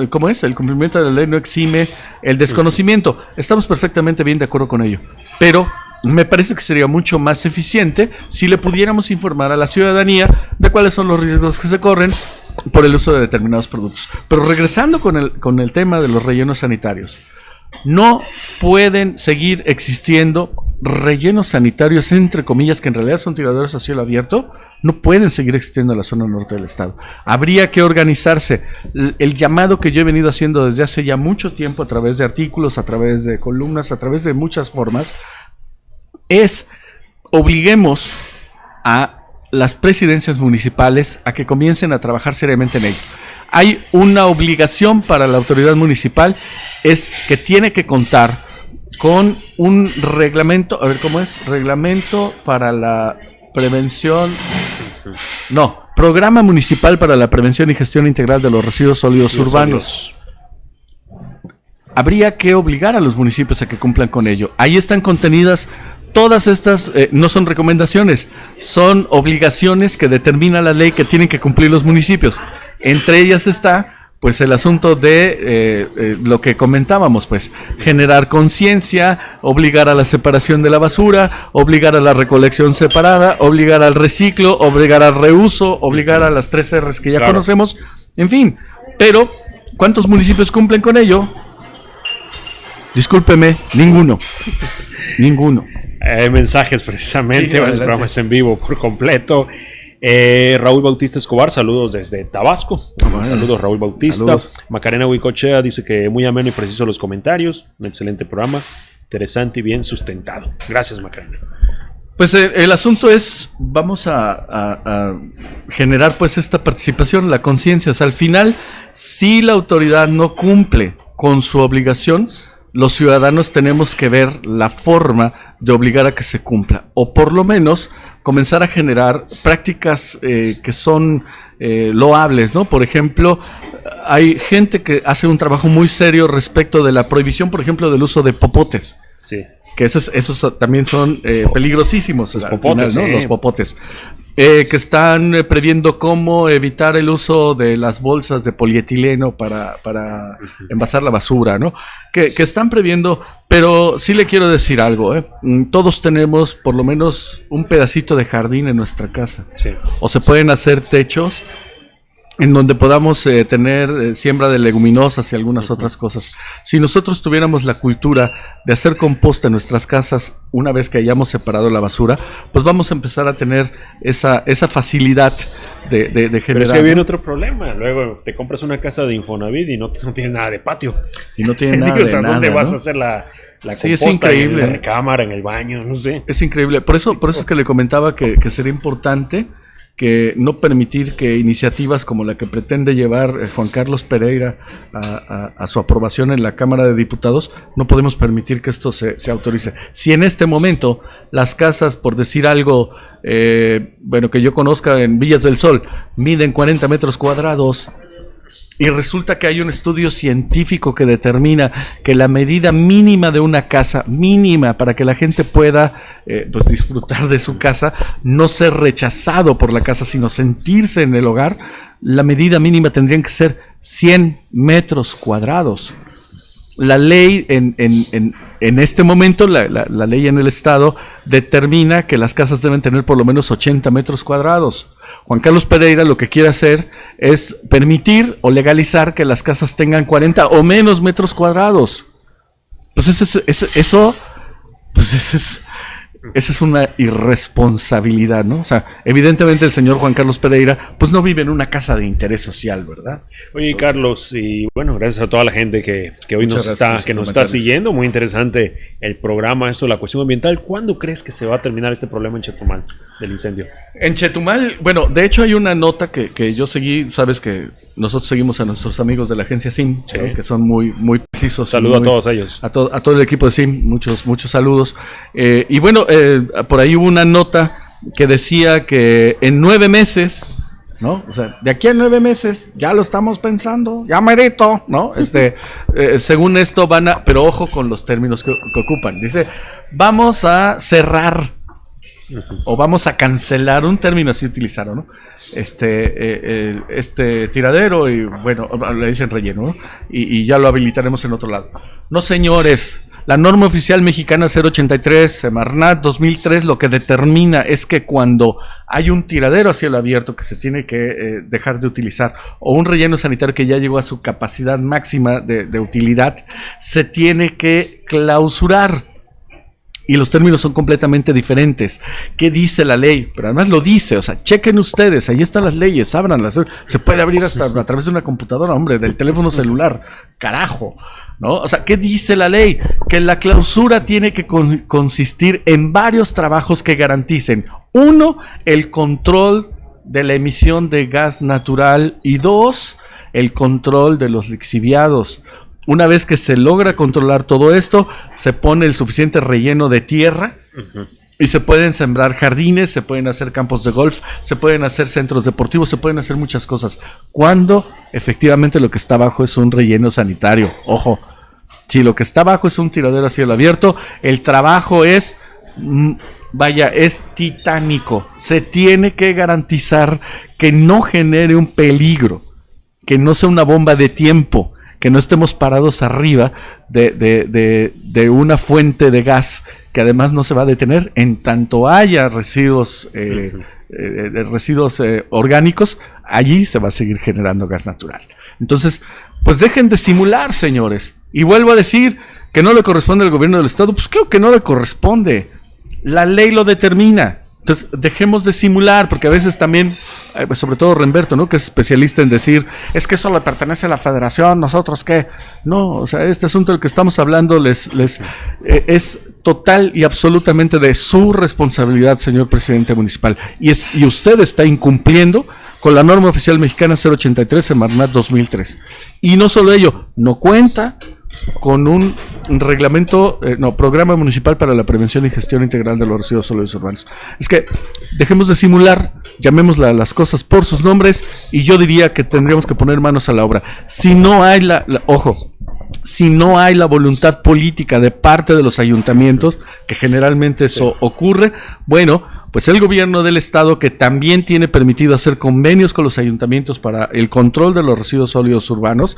¿cómo es? El cumplimiento de la ley no exime el desconocimiento. Estamos perfectamente bien de acuerdo con ello, pero me parece que sería mucho más eficiente si le pudiéramos informar a la ciudadanía de cuáles son los riesgos que se corren por el uso de determinados productos. Pero regresando con el tema de los rellenos sanitarios, No pueden seguir existiendo rellenos sanitarios, entre comillas, que en realidad son tiraderos a cielo abierto. No pueden seguir existiendo en la zona norte del estado. Habría que organizarse. El llamado que yo he venido haciendo desde hace ya mucho tiempo, a través de artículos, a través de columnas, a través de muchas formas, es obliguemos a las presidencias municipales a que comiencen a trabajar seriamente en ello. Hay una obligación para la autoridad municipal, es que tiene que contar con un reglamento, a ver cómo es, reglamento para la prevención, no, programa municipal para la prevención y gestión integral de los residuos sólidos urbanos. Habría que obligar a los municipios a que cumplan con ello. Ahí están contenidas todas estas, no son recomendaciones, son obligaciones que determina la ley que tienen que cumplir los municipios. Entre ellas está pues el asunto de lo que comentábamos, pues generar conciencia, obligar a la separación de la basura, obligar a la recolección separada, obligar al reciclo, obligar al reuso, obligar a las 3 R's que ya conocemos, en fin. Pero, ¿cuántos municipios cumplen con ello? Discúlpeme, ninguno. Ninguno. Mensajes precisamente, el programa es en vivo por completo. Raúl Bautista Escobar, saludos desde Tabasco. Saludos, Raúl Bautista. Saludos. Macarena Huicochea dice que muy ameno y preciso los comentarios. Un excelente programa, interesante y bien sustentado. Gracias, Macarena. Pues el asunto es, vamos a generar pues esta participación, la conciencia. O sea, al final, si la autoridad no cumple con su obligación, los ciudadanos tenemos que ver la forma de obligar a que se cumpla, o por lo menos comenzar a generar prácticas que son loables, ¿no? Por ejemplo, hay gente que hace un trabajo muy serio respecto de la prohibición, por ejemplo, del uso de popotes. Sí. Que esos también son peligrosísimos. Los popotes, final, ¿no? Los popotes. Que están previendo cómo evitar el uso de las bolsas de polietileno para envasar la basura, ¿no? Que están previendo, pero sí le quiero decir algo, todos tenemos por lo menos un pedacito de jardín en nuestra casa. Sí. O se pueden hacer techos en donde podamos tener siembra de leguminosas y algunas otras cosas. Si nosotros tuviéramos la cultura de hacer composta en nuestras casas una vez que hayamos separado la basura, pues vamos a empezar a tener esa facilidad de generar. Pero es que viene otro problema. Luego te compras una casa de Infonavit y no tienes nada de patio. Y no tienes nada de nada, ¿dónde vas a hacer la composta? Sí, es increíble. En la recámara, en el baño, no sé. Es increíble. Por eso es que le comentaba que sería importante que no permitir que iniciativas como la que pretende llevar Juan Carlos Pereira a su aprobación en la Cámara de Diputados, no podemos permitir que esto se autorice. Si en este momento las casas, por decir algo, que yo conozca en Villas del Sol, miden 40 metros cuadrados, y resulta que hay un estudio científico que determina que la medida mínima de una casa, mínima para que la gente pueda disfrutar de su casa, no ser rechazado por la casa, sino sentirse en el hogar, la medida mínima tendrían que ser 100 metros cuadrados. La ley en este momento, la ley en el estado determina que las casas deben tener por lo menos 80 metros cuadrados. Juan Carlos Pereira lo que quiere hacer es permitir o legalizar que las casas tengan 40 o menos metros cuadrados. Pues esa es una irresponsabilidad, ¿no? O sea, evidentemente el señor Juan Carlos Pereira pues no vive en una casa de interés social, ¿verdad? Oye, entonces, Carlos, y bueno, gracias a toda la gente que hoy nos está siguiendo. Muy interesante el programa, esto de la cuestión ambiental. ¿Cuándo crees que se va a terminar este problema en Chetumal del incendio? En Chetumal, bueno, de hecho hay una nota que yo seguí, sabes que nosotros seguimos a nuestros amigos de la agencia SIM, sí, ¿no? Que son muy, muy precisos. Saludos a todos ellos. A todo el equipo de SIM, muchos saludos. Y bueno, por ahí hubo una nota que decía que en 9 meses, ¿no? O sea, de aquí a 9 meses ya lo estamos pensando, ya merito, ¿no? Según esto pero ojo con los términos que ocupan. Dice, vamos a cerrar o vamos a cancelar, un término así utilizaron, ¿no? Este tiradero, y bueno, le dicen relleno, ¿no? Y ya lo habilitaremos en otro lado. No, señores, La norma oficial mexicana 083, Semarnat 2003, lo que determina es que cuando hay un tiradero a cielo abierto que se tiene que dejar de utilizar, o un relleno sanitario que ya llegó a su capacidad máxima de utilidad, se tiene que clausurar. Y los términos son completamente diferentes. ¿Qué dice la ley? Pero además lo dice, o sea, chequen ustedes, ahí están las leyes, ábranlas. Se puede abrir hasta a través de una computadora, hombre, del teléfono celular, carajo, ¿no? O sea, ¿qué dice la ley? Que la clausura tiene que consistir en varios trabajos que garanticen, uno, el control de la emisión de gas natural y dos, el control de los lixiviados. Una vez que se logra controlar todo esto, se pone el suficiente relleno de tierra y se pueden sembrar jardines, se pueden hacer campos de golf, se pueden hacer centros deportivos, se pueden hacer muchas cosas. Cuando efectivamente lo que está abajo es un relleno sanitario. Ojo, si lo que está abajo es un tiradero a cielo abierto, el trabajo es, es titánico. Se tiene que garantizar que no genere un peligro, que no sea una bomba de tiempo, que no estemos parados arriba de una fuente de gas que además no se va a detener en tanto haya residuos orgánicos, allí se va a seguir generando gas natural. Entonces, pues dejen de simular, señores. Y vuelvo a decir que no le corresponde al gobierno del estado, pues creo que no le corresponde. La ley lo determina. Entonces, dejemos de simular, porque a veces también, sobre todo Remberto, ¿no?, que es especialista en decir, es que eso le pertenece a la federación, nosotros qué. No, o sea, este asunto del que estamos hablando es total y absolutamente de su responsabilidad, señor presidente municipal. Y usted está incumpliendo con la norma oficial mexicana 083, Semarnat 2003. Y no solo ello, no cuenta con un programa municipal para la prevención y gestión integral de los residuos sólidos urbanos. Es que dejemos de simular, llamémosle a las cosas por sus nombres, y yo diría que tendríamos que poner manos a la obra. Si no hay si no hay la voluntad política de parte de los ayuntamientos, que generalmente eso ocurre, bueno, pues el gobierno del estado, que también tiene permitido hacer convenios con los ayuntamientos para el control de los residuos sólidos urbanos,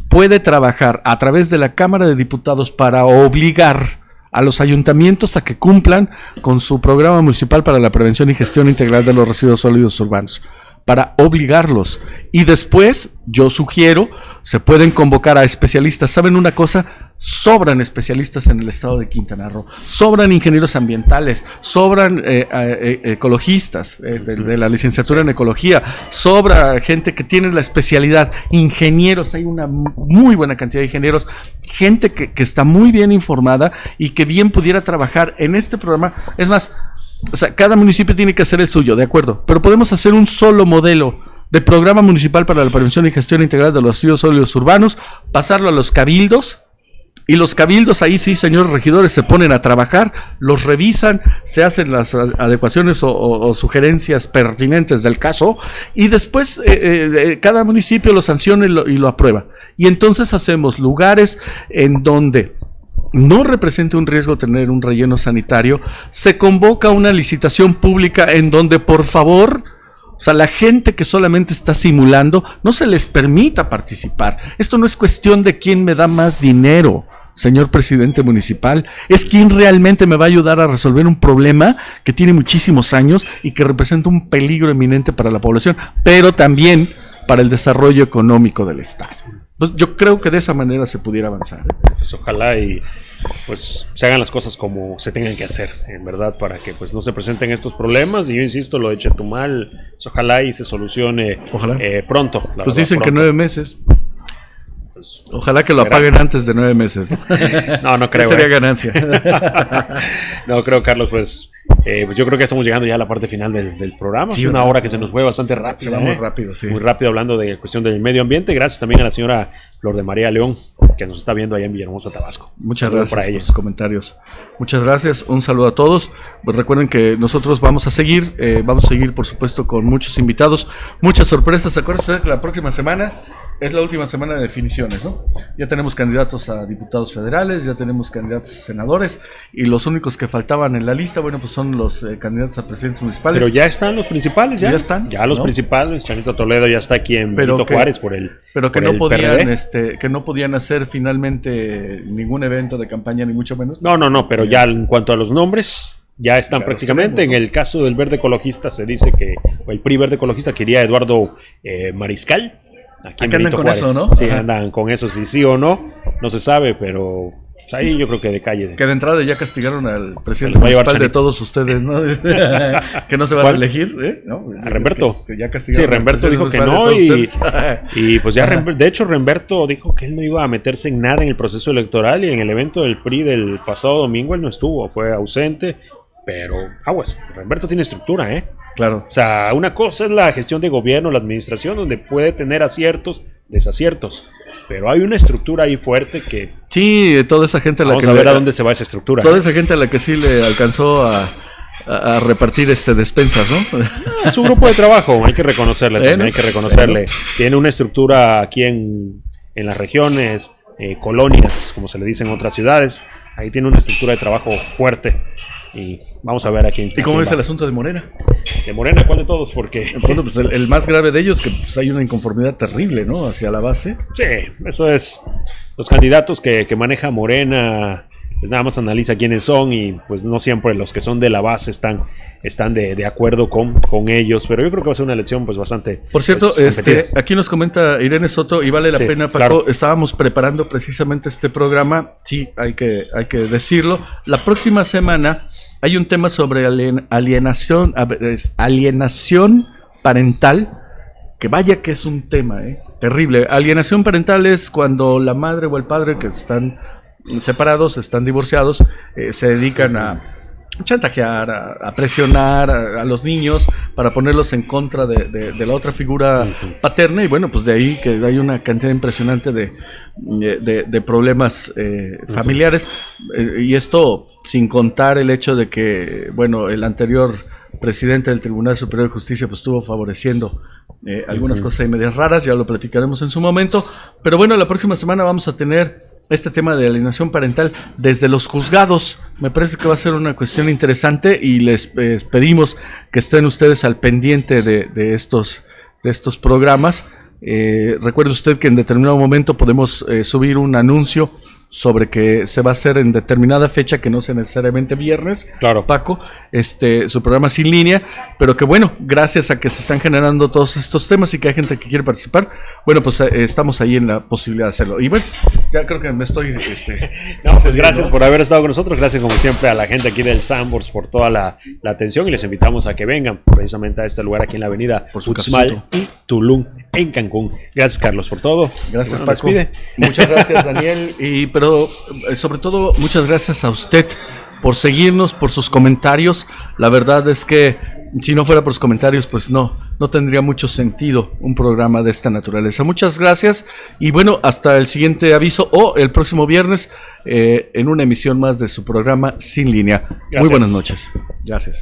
puede trabajar a través de la Cámara de Diputados para obligar a los ayuntamientos a que cumplan con su programa municipal para la prevención y gestión integral de los residuos sólidos urbanos, para obligarlos. Y después, yo sugiero, se pueden convocar a especialistas. ¿Saben una cosa? Sobran especialistas en el estado de Quintana Roo, sobran ingenieros ambientales, sobran ecologistas de la licenciatura en ecología, sobra gente que tiene la especialidad, ingenieros, hay una muy buena cantidad de ingenieros, gente que está muy bien informada y que bien pudiera trabajar en este programa. Es más, o sea, cada municipio tiene que hacer el suyo, de acuerdo, pero podemos hacer un solo modelo de programa municipal para la prevención y gestión integral de los residuos sólidos urbanos, pasarlo a los cabildos. Y los cabildos, ahí sí, señores regidores, se ponen a trabajar, los revisan, se hacen las adecuaciones o sugerencias pertinentes del caso, y después cada municipio lo sanciona y lo aprueba. Y entonces hacemos lugares en donde no represente un riesgo tener un relleno sanitario, se convoca una licitación pública en donde, por favor, o sea, la gente que solamente está simulando, no se les permita participar. Esto no es cuestión de quién me da más dinero, señor presidente municipal, es quien realmente me va a ayudar a resolver un problema que tiene muchísimos años y que representa un peligro eminente para la población, pero también para el desarrollo económico del estado. Entonces, yo creo que de esa manera se pudiera avanzar. Pues ojalá y pues se hagan las cosas como se tengan que hacer, en verdad, para que pues no se presenten estos problemas. Y yo insisto, lo de Chetumal, pues ojalá y se solucione pronto. Pues dicen que 9 meses. Pues, ojalá que lo apaguen antes de 9 meses. No creo. Sería ganancia. No creo, Carlos, pues yo creo que estamos llegando ya a la parte final del programa. Sí, una hora que se nos fue bastante rápido. Se va muy rápido, sí. Muy rápido, hablando de cuestión del medio ambiente. Gracias también a la señora Flor de María León, que nos está viendo allá en Villahermosa, Tabasco. Muchas gracias por sus comentarios. Muchas gracias, un saludo a todos. Pues recuerden que nosotros vamos a seguir por supuesto con muchos invitados, muchas sorpresas. Acuérdense que la próxima semana es la última semana de definiciones, ¿no? Ya tenemos candidatos a diputados federales, ya tenemos candidatos a senadores, y los únicos que faltaban en la lista, bueno, pues son los candidatos a presidentes municipales. Pero ya están los principales, ya. Ya están. Ya los principales. Chanito Toledo ya está aquí en Benito Juárez por el Pero que por no el podían, PRD. que no podían hacer finalmente ningún evento de campaña, ni mucho menos. No, pero ya en cuanto a los nombres, ya están Ya prácticamente. tenemos, ¿no? En el caso del Verde Ecologista se dice que, o el PRI Verde Ecologista quería Eduardo Mariscal. Aquí en Acá andan Benito con Juárez. eso, ¿no? Sí, Ajá. andan con eso, si sí o no, no se sabe, pero pues, ahí yo creo que de calle. Que de entrada ya castigaron al presidente Se lo va a llevar municipal de Chanito. todos ustedes, ¿no? Que no se va a ¿Cuál? reelegir, ¿eh? ¿No? A Remberto. Que ya castigaron Sí, al Remberto presidente dijo que municipal no de todos ustedes. y pues ya, Ajá. de hecho, Remberto dijo que él no iba a meterse en nada en el proceso electoral y en el evento del PRI del pasado domingo él no estuvo, fue ausente, pero aguas, Remberto tiene estructura, ¿eh? Claro. O sea, una cosa es la gestión de gobierno, la administración, donde puede tener aciertos, desaciertos, pero hay una estructura ahí fuerte que Sí, toda esa gente a la vamos que a ver le- a dónde se va esa estructura. toda esa gente a la que sí le alcanzó a repartir despensas, ¿no? Es un grupo de trabajo, hay que reconocerle Bueno, también, hay que reconocerle. Tiene una estructura aquí en las regiones, colonias, como se le dice en otras ciudades. Ahí tiene una estructura de trabajo fuerte. Y vamos a ver a quién. ¿Y cómo a es quién el va. asunto de Morena? De Morena, ¿cuál de todos? Porque Bueno, pues el más grave de ellos, que pues, hay una inconformidad terrible, ¿no? Hacia la base. sí, eso es. Los candidatos que maneja Morena, pues nada más analiza quiénes son y pues no siempre los que son de la base están de acuerdo con ellos. Pero yo creo que va a ser una elección pues bastante. Por cierto, pues, competida. aquí nos comenta Irene Soto, y vale la Sí, pena, Paco, claro. estábamos preparando precisamente este programa, sí, hay que decirlo. La próxima semana hay un tema sobre alienación, alienación parental, que vaya que es un tema, terrible. Alienación parental es cuando la madre o el padre, que están separados, están divorciados, se dedican a chantajear, a presionar a los niños para ponerlos en contra de la otra figura paterna, y bueno, pues de ahí que hay una cantidad impresionante de problemas familiares, y esto sin contar el hecho de que, bueno, el anterior presidente del Tribunal Superior de Justicia pues estuvo favoreciendo algunas cosas ahí medias raras, ya lo platicaremos en su momento, pero bueno, la próxima semana vamos a tener este tema de alienación parental desde los juzgados. Me parece que va a ser una cuestión interesante y les pedimos que estén ustedes al pendiente de estos programas. Recuerde usted que en determinado momento podemos subir un anuncio sobre que se va a hacer en determinada fecha, que no sea necesariamente viernes, Claro. Paco, su programa sin línea, pero que bueno, gracias a que se están generando todos estos temas y que hay gente que quiere participar, bueno, pues estamos ahí en la posibilidad de hacerlo. Y bueno, ya creo que me estoy... No, pues gracias por haber estado con nosotros. Gracias, como siempre, a la gente aquí del Sambors por toda la atención y les invitamos a que vengan precisamente a este lugar aquí en la avenida Por su Uxmal cafecito. y Tulum, en Cancún. Gracias, Carlos, por todo. Gracias, Bueno, Paco. despide. Muchas gracias, Daniel. Pero sobre todo, muchas gracias a usted por seguirnos, por sus comentarios. La verdad es que si no fuera por los comentarios, pues no tendría mucho sentido un programa de esta naturaleza. Muchas gracias y bueno, hasta el siguiente aviso o el próximo viernes en una emisión más de su programa Sin Línea. Gracias. Muy buenas noches. Gracias.